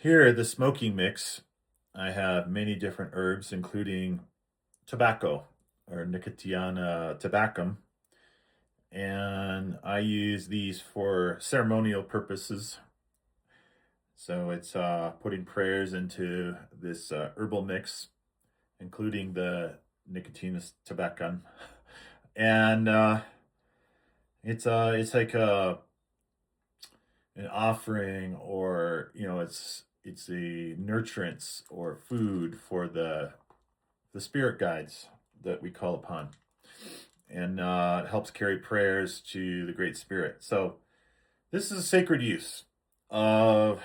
Here, the smoking mix, I have many different herbs, including tobacco or Nicotiana tabacum. And I use these for ceremonial purposes. So it's putting prayers into this herbal mix, including the Nicotiana tabacum. And it's like an offering, or it's a nurturance or food for the spirit guides that we call upon, and it helps carry prayers to the Great Spirit. So this is a sacred use of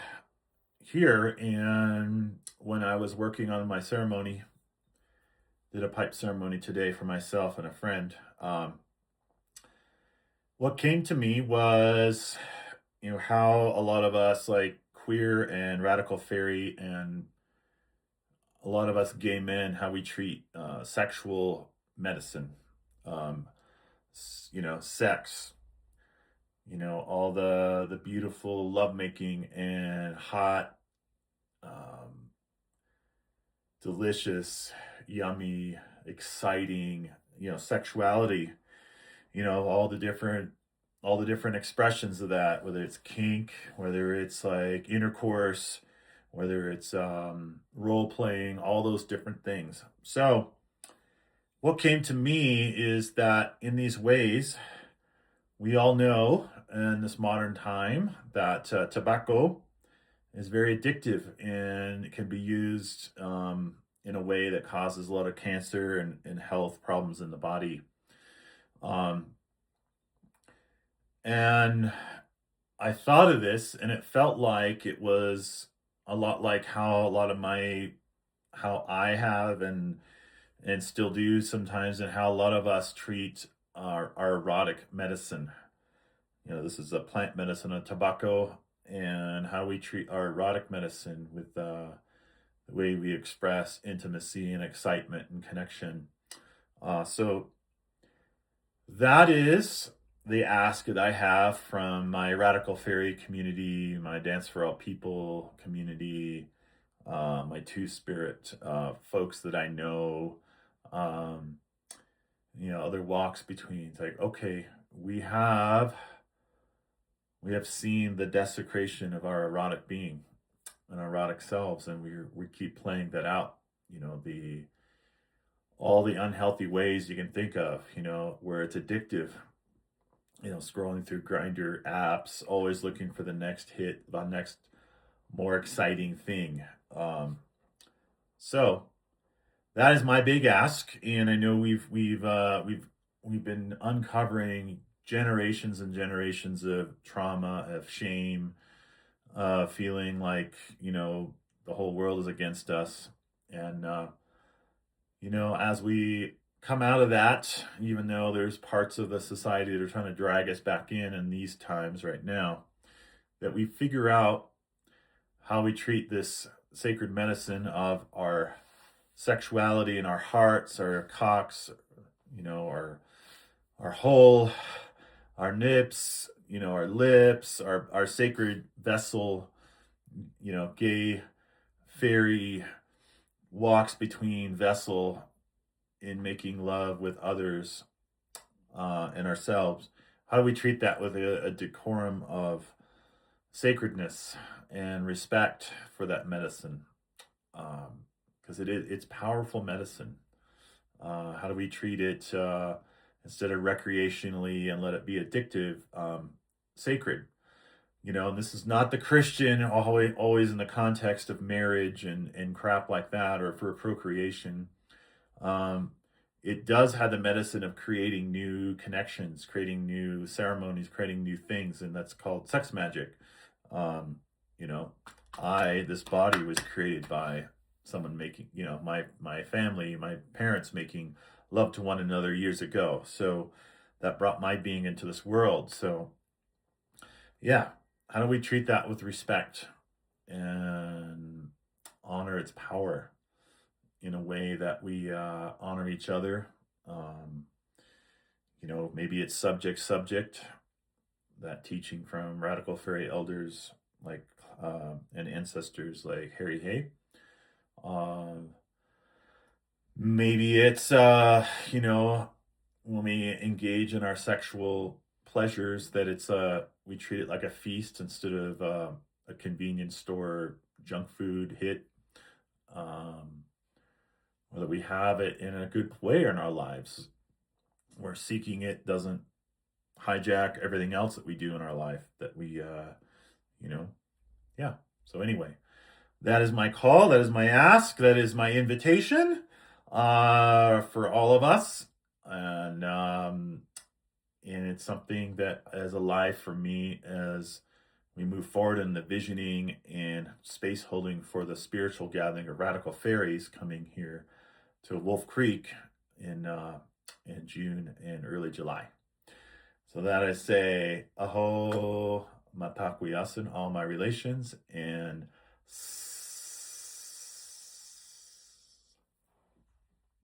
here. And when I was working on my ceremony, did a pipe ceremony today for myself and a friend. What came to me was, how a lot of us, like queer and radical fairy, and a lot of us gay men, how we treat sexual medicine, um, sex, all the beautiful lovemaking and hot, um, delicious, yummy, exciting, sexuality, all the different expressions of that, whether it's kink, whether it's like intercourse, whether it's role playing, all those different things. So, what came to me is that in these ways, we all know in this modern time that tobacco is very addictive, and it can be used in a way that causes a lot of cancer and health problems in the body. Um, and I thought of this, and it felt like it was a lot like how I have and still do sometimes, and how a lot of us treat our erotic medicine. This is a plant medicine of tobacco, and how we treat our erotic medicine with the way we express intimacy and excitement and connection. So that is the ask that I have from my radical fairy community, my Dance for All People community, my Two Spirit folks that I know, um, other walks between. It's like, okay, we have seen the desecration of our erotic being and our erotic selves, and we keep playing that out. The all the unhealthy ways you can think of, where it's addictive. Scrolling through grinder apps, always looking for the next hit, the next more exciting thing. Um, so that is my big ask, and I know we've been uncovering generations and generations of trauma, of shame, feeling like the whole world is against us, and as we come out of that, even though there's parts of the society that are trying to drag us back in these times right now, that we figure out how we treat this sacred medicine of our sexuality and our hearts, our cocks, our whole, our nips, our lips, our sacred vessel, gay fairy walks between vessel in making love with others and ourselves. How do we treat that with a decorum of sacredness and respect for that medicine? Because it's powerful medicine. How do we treat it instead of recreationally and let it be addictive, sacred? And this is not the Christian always in the context of marriage and crap like that, or for procreation. Um, it does have the medicine of creating new connections, creating new ceremonies, creating new things, and that's called sex magic. Um, you know, this body was created by someone making, my family, my parents making love to one another years ago. So that brought my being into this world. So yeah, how do we treat that with respect and honor its power in a way that we honor each other? Um, Maybe it's subject, that teaching from radical fairy elders like and ancestors like Harry Hay. Um, Maybe it's, when we engage in our sexual pleasures, that it's, we treat it like a feast instead of a convenience store junk food hit. Um, Whether we have it in a good way in our lives, where seeking it doesn't hijack everything else that we do in our life, that we, you know, yeah. So, anyway, that is my call. That is my ask. That is my invitation for all of us. And it's something that is alive for me as we move forward in the visioning and space holding for the spiritual gathering of radical fairies coming here to Wolf Creek in June and early July. So that I say aho matakuyasin, all my relations, and